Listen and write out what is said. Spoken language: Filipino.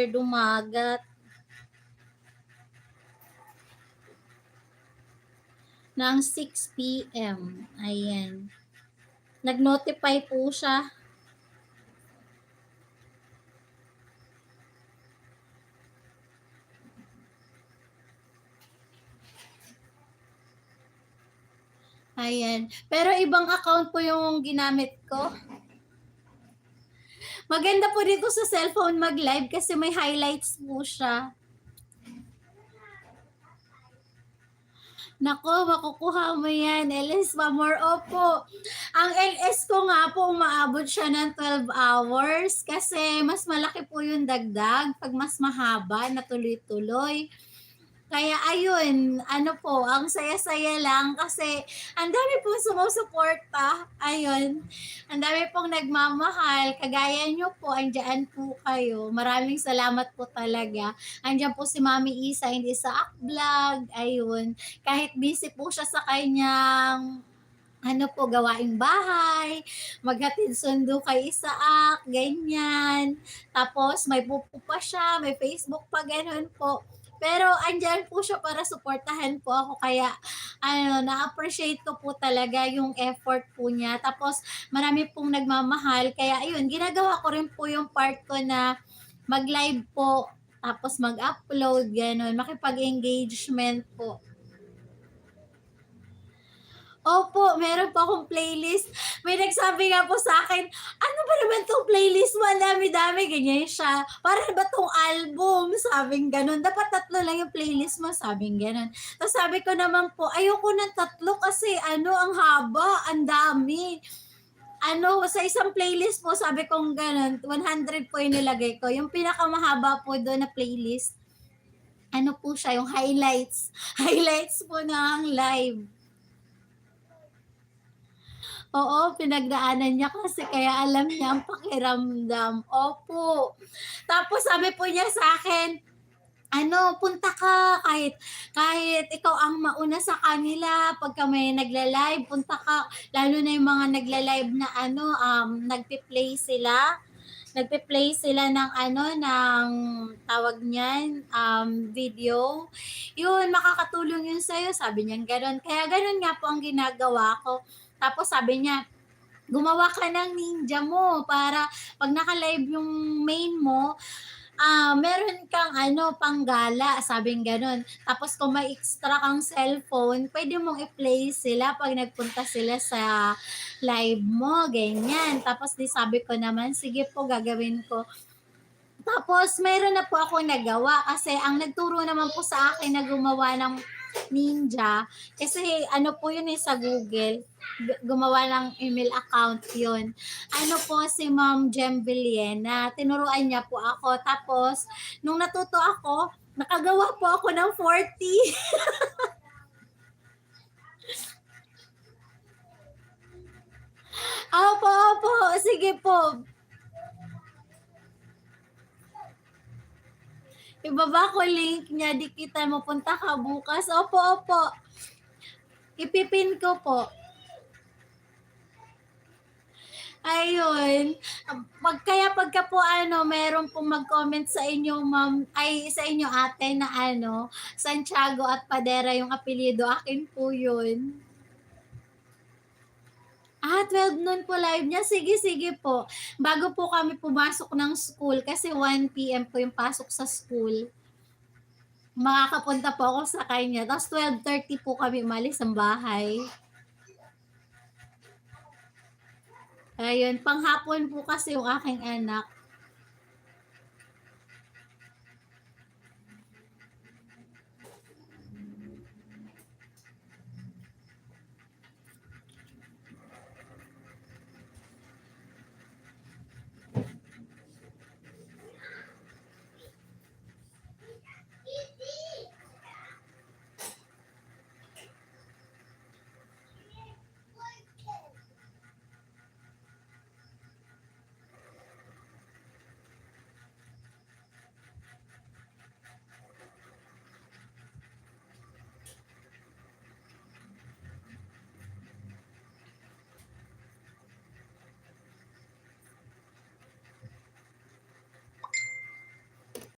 dumagat ng 6 p.m. Ayan. Nag-notify po siya. Ayan. Pero ibang account po yung ginamit ko. Maganda po dito sa cellphone mag-live kasi may highlights po siya. Nako, makukuha mo yan. LS Pamor. Opo. Ang LS ko nga po, umaabot siya ng 12 hours kasi mas malaki po yung dagdag pag mas mahaba na tuloy-tuloy. Kaya ayun, ano po, ang saya-saya lang kasi ang dami pong sumusuporta. Ayun, ang dami pong nagmamahal. Kagaya nyo po, andyan po kayo. Maraming salamat po talaga. Andyan po si Mami Isa, hindi sa Vlog. Ayun, kahit busy po siya sa kanyang ano po, gawaing bahay, maghatid sundo kay Isaac, ganyan. Tapos may pupo pa siya, may Facebook pa, ganun po. Pero andyan po siya para suportahan po ako kaya ano, na-appreciate ko po talaga yung effort po niya. Tapos marami pong nagmamahal kaya ayun, ginagawa ko rin po yung part ko na mag-live po tapos mag-upload, ganun, makipag-engagement po. Opo, meron pa akong playlist. May nagsabi nga po sa akin, "Ano ba naman 'tong playlist mo? Ang dami-dami." Ganyan siya. "Para ba 'tong album?" Sabing gano'n. "Dapat 3 lang yung playlist mo." Sabing gano'n. Tapos sabi ko naman po, "Ayoko ng 3 kasi ano, ang haba, ang dami." Ano, sa isang playlist po, sabi kong gano'n, 100 po yung nilagay ko. Yung pinakamahaba po do'n na playlist, ano po siya, yung highlights. Highlights po ng live. Oo, pinagdaanan niya kasi kaya alam niya ang pakiramdam. Opo. Tapos sabi po niya sa akin, ano, "Punta ka kahit kahit ikaw ang mauna sa kanila pagka may nagla-live, punta ka." Lalo na yung mga nagla-live na ano, nagpe-play sila. Nagpe-play sila ng ano, ng tawag niyan, video. "Yun, makakatulong yun sa'yo." Sabi niyang gano'n. Kaya gano'n nga po ang ginagawa ko. Tapos sabi niya, "Gumawa ka ng ninja mo para 'pag naka-live yung main mo, meron kang ano, panggala." Sabing gano'n. Tapos kung may extra kang cellphone, puwede mong i-play sila 'pag nagpunta sila sa live mo, ganyan. Tapos 'di sabi ko naman, "Sige po, gagawin ko." Tapos meron na po akong nagawa kasi ang nagturo naman po sa akin na gumawa ng ninja, kasi ano po yun, sa Google, gumawa ng email account yun. Ano po, si Ma'am Jem Villena, tinuruan niya po ako. Tapos nung natuto ako, nakagawa po ako ng 40. Opo, opo, sige po. Ibaba ko link niya, dikitan mo, punta ka bukas. Opo, opo. Ipipin ko po. Ayun. Kaya pagka po ano, meron pong mag-comment sa inyo, ma'am, ay sa inyo ate na ano, Santiago at Padera yung apelyido, akin po yun. 12 noon po live niya. Sige, sige po. Bago po kami pumasok ng school kasi 1 PM po yung pasok sa school. Makakapunta po ako sa kanya. Tapos 12:30 po kami umalis ng bahay. Ayun, panghapon po kasi yung aking anak.